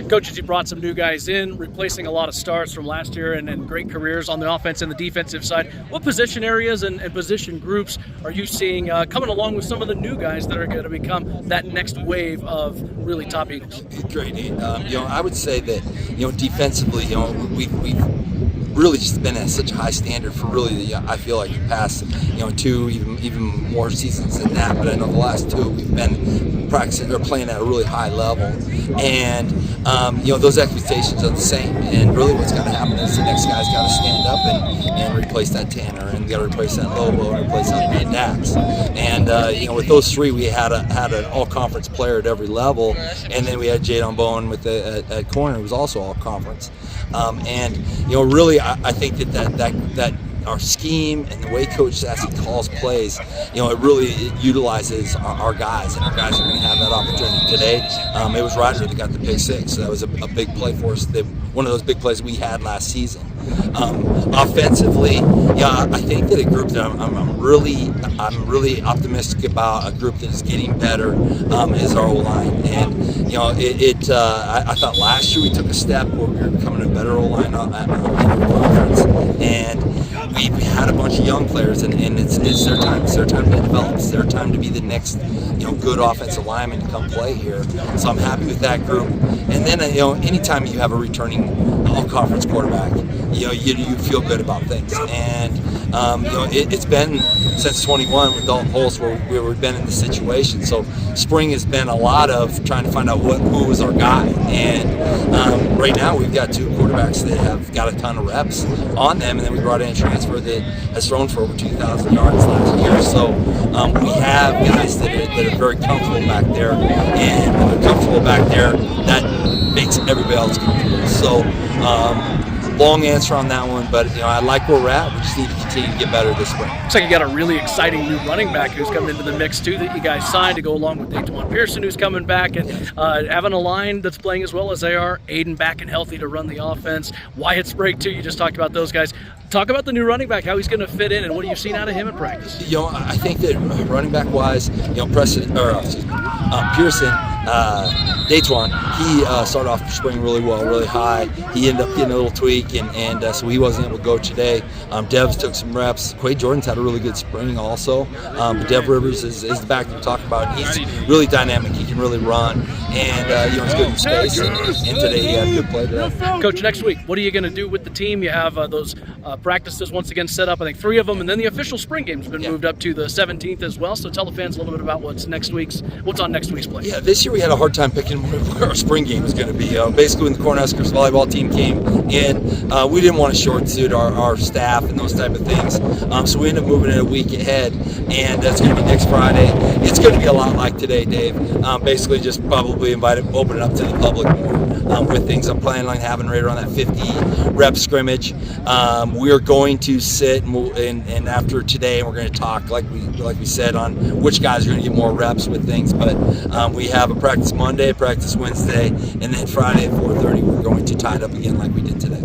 Coaches, you brought some new guys in, replacing a lot of starts from last year and great careers on the offense and the defensive side. What position areas and position groups are you seeing coming along with some of the new guys that are going to become that next wave of really top Eagles? Great. I would say that, defensively, we've really just been at such a high standard for really, I feel like the past, two, even more seasons than that. But I know the last two we've been practicing or playing at a really high level, and those expectations are the same. And really, what's got to happen is the next guy's got to stand up and replace that Tanner, and got to replace that Lobo, and replace that Nate Dax. And with those three, we had an all-conference player at every level, and then we had Jadon Bowen at corner, who was also all-conference. Really, I think that our scheme and the way Coach Sassy calls plays, it really utilizes our guys, and our guys are going to have that opportunity today. It was Roger that got the pick six, so that was a big play for us. One of those big plays we had last season. Offensively, I think that a group that I'm really optimistic about, a group that is getting better, is our O-line. And I thought last year we took a step where we were becoming a better O-line in the conference, and we had a bunch of young players, and it's their time. It's their time to develop. It's their time to be the next good offensive lineman to come play here. So I'm happy with that group. And then anytime you have a returning all-conference quarterback, you feel good about things. And it's been since 21 with Dalton Holtz where we've been in this situation. So spring has been a lot of trying to find out who was our guy. And right now we've got two quarterbacks that have got a ton of reps on them, and then we brought in a transfer that has thrown for over 2,000 yards last year. So we have guys that are very comfortable back there, and when they're comfortable back there, that makes everybody else comfortable. So long answer on that one, but I like where we're at. We just need to continue to get better this spring. Looks like you got a really exciting new running back who's coming into the mix too, that you guys signed to go along with Dajuan Pearson, who's coming back, and having a line that's playing as well as they are. Aiden back and healthy to run the offense. Wyatt Sprague too. You just talked about those guys. Talk about the new running back, how he's going to fit in, and what have you seen out of him in practice? I think that running back wise, Pearson, Dajuan, he started off spring really well, really high. He ended up getting a little tweak, and so he wasn't able to go today. Devs took some reps. Quade Jordan's had a really good spring also. But Dev Rivers is the back that we talked about. He's really dynamic. He can really run, and he's good in space. And today he had a good play today. Coach, next week, what are you going to do with the team? You have those practices once again set up, I think 3 of them, and then the official spring game's been moved up to the 17th as well. So tell the fans a little bit about what's on next week's play. Yeah, this year we had a hard time picking where our spring game was going to be. Basically, when the Cornhuskers volleyball team came in, we didn't want to short suit our staff and those type of things. So we ended up moving it a week ahead, and that's going to be next Friday. It's going to be a lot like today, Dave. Basically, just probably open it up to the public more with things. I'm planning on having right around that 50 rep scrimmage. We're going to sit and after today, we're going to talk like we said on which guys are going to get more reps with things. But we have a practice Monday, practice Wednesday, and then Friday at 4:30 we're going to tie it up again like we did today.